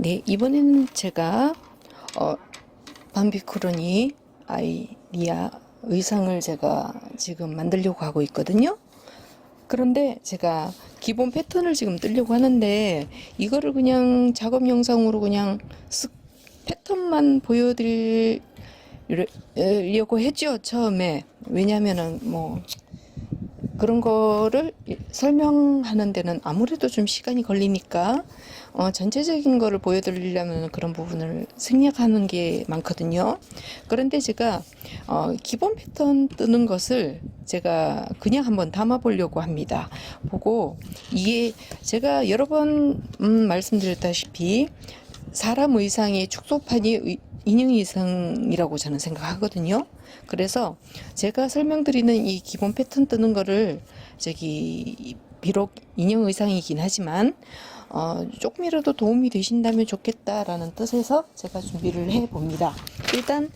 네, 이번에는 제가 밤비쿠르니 아이리아 의상을 제가 지금 만들려고 하고 있거든요. 그런데 제가 기본 패턴을 지금 뜨려고 하는데 이거를 그냥 작업 영상으로 그냥 쓱 패턴만 보여드리려고 했죠, 처음에. 왜냐면은 뭐 그런 거를 설명하는 데는 아무래도 좀 시간이 걸리니까 전체적인 거를 보여드리려면 그런 부분을 생략하는 게 많거든요. 그런데 제가 기본 패턴 뜨는 것을 제가 그냥 한번 담아 보려고 합니다. 보고 이게 제가 여러 번 말씀드렸다시피 사람 의상의 축소판이 인형 의상이라고 저는 생각하거든요. 그래서 제가 설명드리는 이 기본 패턴 뜨는 거를 비록 인형 의상이긴 하지만 조금이라도 도움이 되신다면 좋겠다라는 뜻에서 제가 준비를 해 봅니다. 일단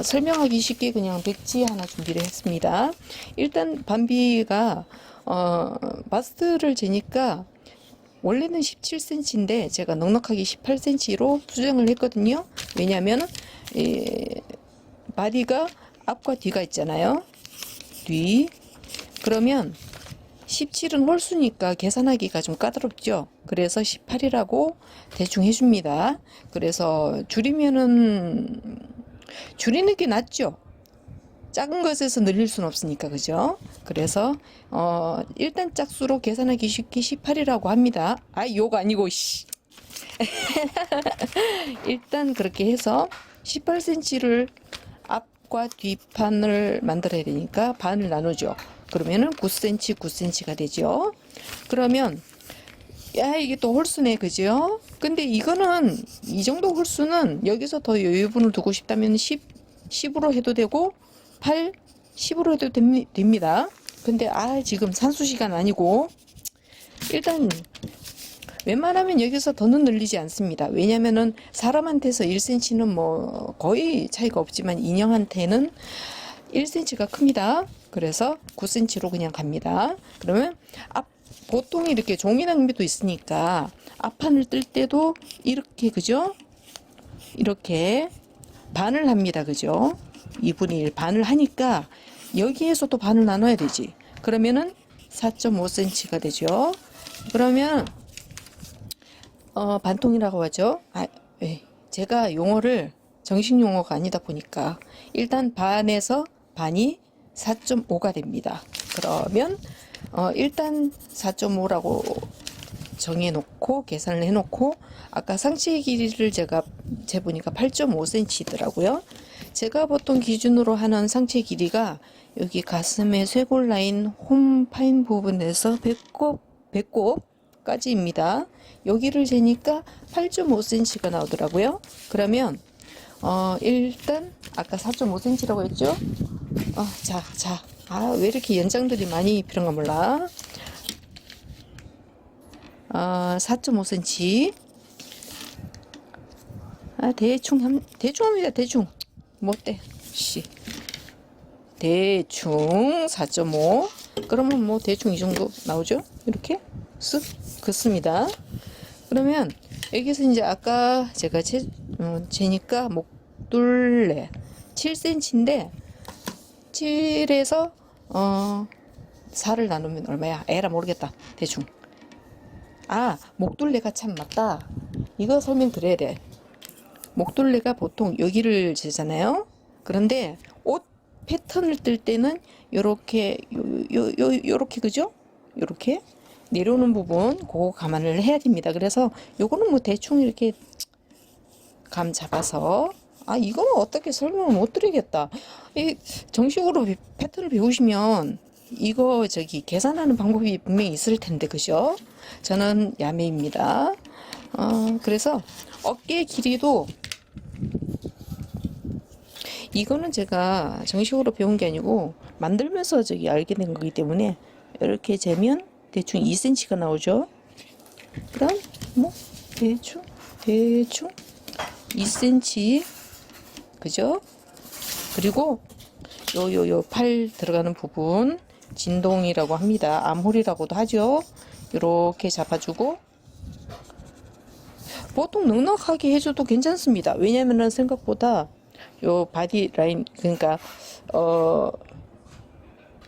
설명하기 쉽게 그냥 백지 하나 준비를 했습니다. 일단 밤비가 바스트를 재니까 원래는 17cm인데 제가 넉넉하게 18cm로 수정을 했거든요. 왜냐하면 바디가 앞과 뒤가 있잖아요. 뒤. 그러면 17은 홀수니까 계산하기가 좀 까다롭죠. 그래서 18이라고 대충 해줍니다. 그래서 줄이는 게 낫죠. 작은 것에서 늘릴 수는 없으니까, 그죠? 그래서 일단 짝수로 계산하기 쉽게 18이라고 합니다. 욕 아니고 씨. 일단 그렇게 해서 18cm를 앞과 뒷판을 만들어야 되니까 반을 나누죠. 그러면은 9cm, 9cm가 되죠. 그러면 이게 또 홀수네, 그죠? 근데 이거는 이 정도 홀수는 여기서 더 여유분을 두고 싶다면 10으로 해도 되고 8, 10으로 해도 됩니다. 근데 지금 산수 시간 아니고 일단 웬만하면 여기서 더는 늘리지 않습니다. 왜냐면은 사람한테서 1cm는 뭐 거의 차이가 없지만 인형한테는 1cm가 큽니다. 그래서 9cm로 그냥 갑니다. 그러면 보통 이렇게 종이 낭비도 있으니까 앞판을 뜰 때도 이렇게, 그죠? 이렇게 반을 합니다. 그죠? 2분의 1 반을 하니까 여기에서 또 반을 나눠야 되지. 그러면은 4.5cm가 되죠. 그러면 반통이라고 하죠. 제가 용어를 정식 용어가 아니다 보니까 일단 반에서 반이 4.5가 됩니다. 그러면 일단 4.5라고 정해놓고 계산을 해놓고 아까 상체 길이를 제가 재보니까 8.5cm더라고요. 제가 보통 기준으로 하는 상체 길이가 여기 가슴의 쇄골 라인 홈 파인 부분에서 배꼽까지입니다. 여기를 재니까 8.5cm가 나오더라고요. 그러면 일단 아까 4.5cm라고 했죠? 왜 이렇게 연장들이 많이 필요한가 몰라. 4.5cm. 대충 합니다. 대충. 뭐 어때? 대충 4.5. 그러면 뭐 대충 이 정도 나오죠? 이렇게 쓱 긋습니다. 그러면 여기서 이제 아까 제가 재니까 목둘레 7cm인데 7에서 4를 나누면 얼마야? 에라 모르겠다. 대충. 목둘레가 참 맞다. 이거 설명드려야 돼. 목둘레가 보통 여기를 재잖아요. 그런데 옷 패턴을 뜰 때는 요렇게 요렇게, 그죠? 요렇게 내려오는 부분 그거 감안을 해야 됩니다. 그래서 요거는 뭐 대충 이렇게 감 잡아서 이거는 어떻게 설명을 못 드리겠다. 정식으로 패턴을 배우시면 이거 계산하는 방법이 분명히 있을 텐데, 그죠? 저는 야매입니다. 그래서 어깨 길이도 이거는 제가 정식으로 배운 게 아니고 만들면서 알게 된 거기 때문에 이렇게 재면 대충 2cm가 나오죠. 그럼 뭐 대충 2cm, 그죠? 그리고 요 팔 들어가는 부분 진동이라고 합니다. 암홀이라고도 하죠. 이렇게 잡아주고 보통 넉넉하게 해줘도 괜찮습니다. 왜냐면은 생각보다 요 바디 라인, 그러니까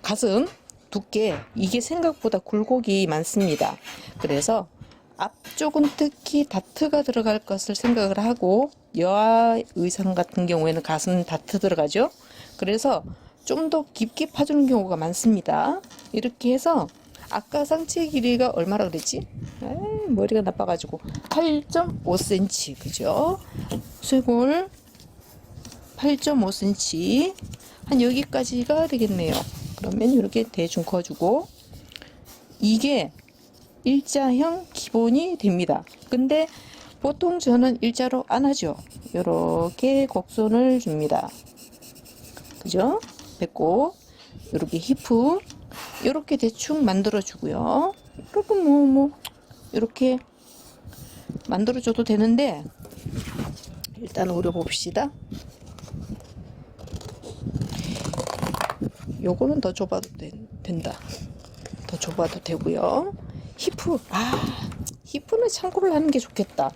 가슴 두께, 이게 생각보다 굴곡이 많습니다. 그래서 앞쪽은 특히 다트가 들어갈 것을 생각을 하고, 여아 의상 같은 경우에는 가슴 다트 들어가죠. 그래서 좀 더 깊게 파주는 경우가 많습니다. 이렇게 해서 아까 상체 길이가 얼마라 그랬지? 에이, 머리가 나빠가지고 8.5cm, 그죠? 쇄골 8.5cm, 한 여기까지가 되겠네요. 그러면 이렇게 대충 커주고, 이게 일자형 기본이 됩니다. 근데 보통 저는 일자로 안 하죠. 이렇게 곡선을 줍니다. 그죠? 배꼽, 이렇게 히프, 이렇게 대충 만들어 주고요. 이렇게 이렇게 만들어 줘도 되는데, 일단 오려 봅시다. 요거는 더 좁아도 된다. 더 좁아도 되고요. 히프, 히프는 참고를 하는 게 좋겠다.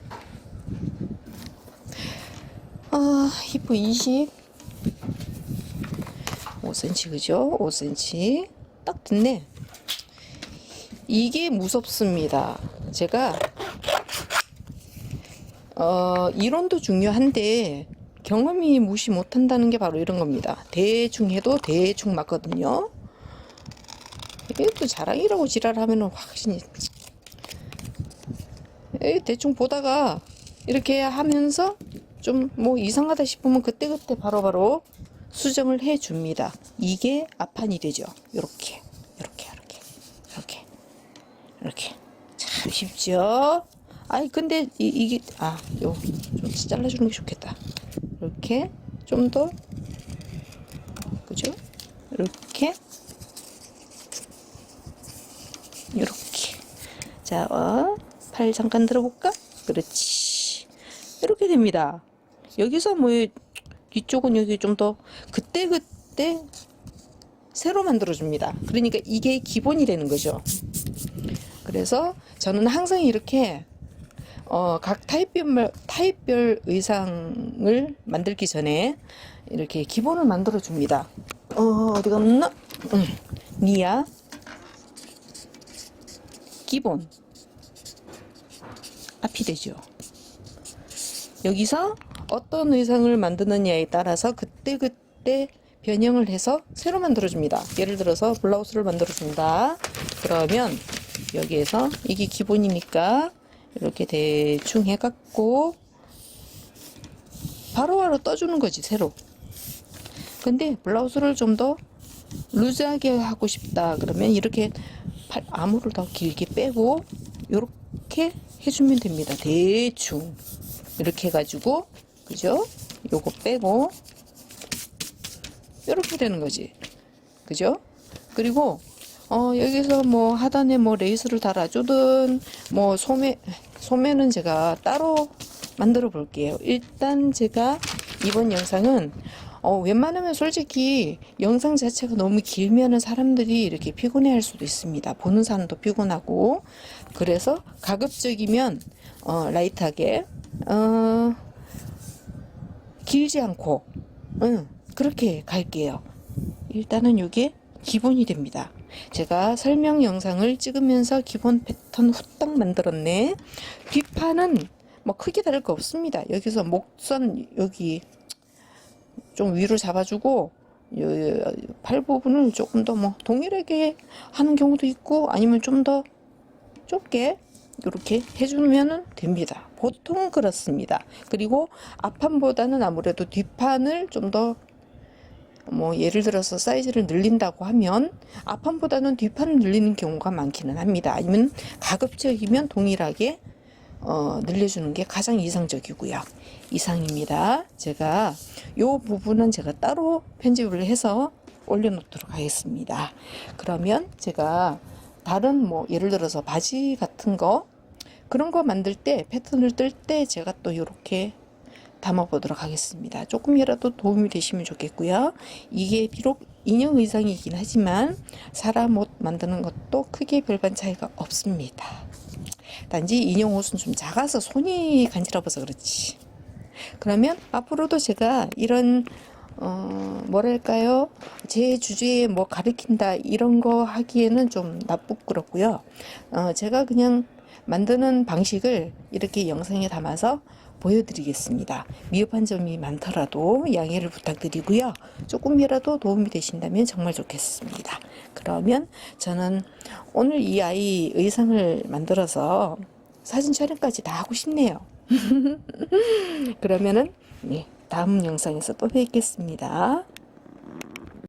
히프 25cm, 그죠? 5cm 딱 됐네. 이게 무섭습니다. 제가 이론도 중요한데 경험이 무시 못한다는 게 바로 이런 겁니다. 대충 해도 대충 맞거든요. 이게 또 자랑이라고 지랄하면은 확신이, 대충 보다가 이렇게 하면서 좀 뭐 이상하다 싶으면 그때그때 바로바로 수정을 해 줍니다. 이게 앞판이 되죠. 이렇게 참 쉽죠. 근데 이게 좀 잘라주는 게 좋겠다. 이렇게 좀 더, 그죠? 이렇게 자, 팔 잠깐 들어볼까? 그렇지. 이렇게 됩니다. 여기서 뭐 뒤쪽은 여기 좀 더 그때 새로 만들어줍니다. 그러니까 이게 기본이 되는 거죠. 그래서 저는 항상 이렇게 각 타입별 의상을 만들기 전에 이렇게 기본을 만들어 줍니다. 어디 갔나? 니아 기본 앞이 되죠. 여기서 어떤 의상을 만드느냐에 따라서 그때 변형을 해서 새로 만들어줍니다. 예를 들어서 블라우스를 만들어준다. 그러면 여기에서 이게 기본이니까 이렇게 대충 해갖고 바로바로 떠주는 거지, 새로. 근데 블라우스를 좀 더 루즈하게 하고 싶다 그러면 이렇게 아무를 더 길게 빼고 이렇게 해주면 됩니다. 대충 이렇게 해가지고, 그죠? 요거 빼고 이렇게 되는 거지, 그죠? 그리고 여기서 뭐 하단에 뭐 레이스를 달아주든 뭐 소매는 제가 따로 만들어 볼게요. 일단 제가 이번 영상은 웬만하면 솔직히 영상 자체가 너무 길면은 사람들이 이렇게 피곤해 할 수도 있습니다. 보는 사람도 피곤하고. 그래서 가급적이면 라이트하게 길지 않고 그렇게 갈게요. 일단은 이게 기본이 됩니다. 제가 설명 영상을 찍으면서 기본 패턴 후딱 만들었네. 뒷판은 뭐 크게 다를 거 없습니다. 여기서 목선 여기 좀 위로 잡아주고 팔 부분을 조금 더 뭐 동일하게 하는 경우도 있고, 아니면 좀 더 좁게 이렇게 해주면 됩니다. 보통 그렇습니다. 그리고 앞판보다는 아무래도 뒷판을 좀 더 뭐 예를 들어서 사이즈를 늘린다고 하면 앞판보다는 뒷판을 늘리는 경우가 많기는 합니다. 아니면 가급적이면 동일하게 늘려주는 게 가장 이상적이고요. 이상입니다. 제가 요 부분은 제가 따로 편집을 해서 올려놓도록 하겠습니다. 그러면 제가 다른 뭐 예를 들어서 바지 같은 거 그런 거 만들 때 패턴을 뜰 때 제가 또 이렇게 담아 보도록 하겠습니다. 조금이라도 도움이 되시면 좋겠고요. 이게 비록 인형 의상이긴 하지만 사람 옷 만드는 것도 크게 별반 차이가 없습니다. 단지 인형 옷은 좀 작아서 손이 간지러워서 그렇지. 그러면 앞으로도 제가 이런 뭐랄까요? 제 주제에 뭐 가리킨다 이런 거 하기에는 좀 나쁘고요. 제가 그냥 만드는 방식을 이렇게 영상에 담아서 보여드리겠습니다. 미흡한 점이 많더라도 양해를 부탁드리고요. 조금이라도 도움이 되신다면 정말 좋겠습니다. 그러면 저는 오늘 이 아이 의상을 만들어서 사진 촬영까지 다 하고 싶네요. 그러면은 네, 다음 영상에서 또 뵙겠습니다.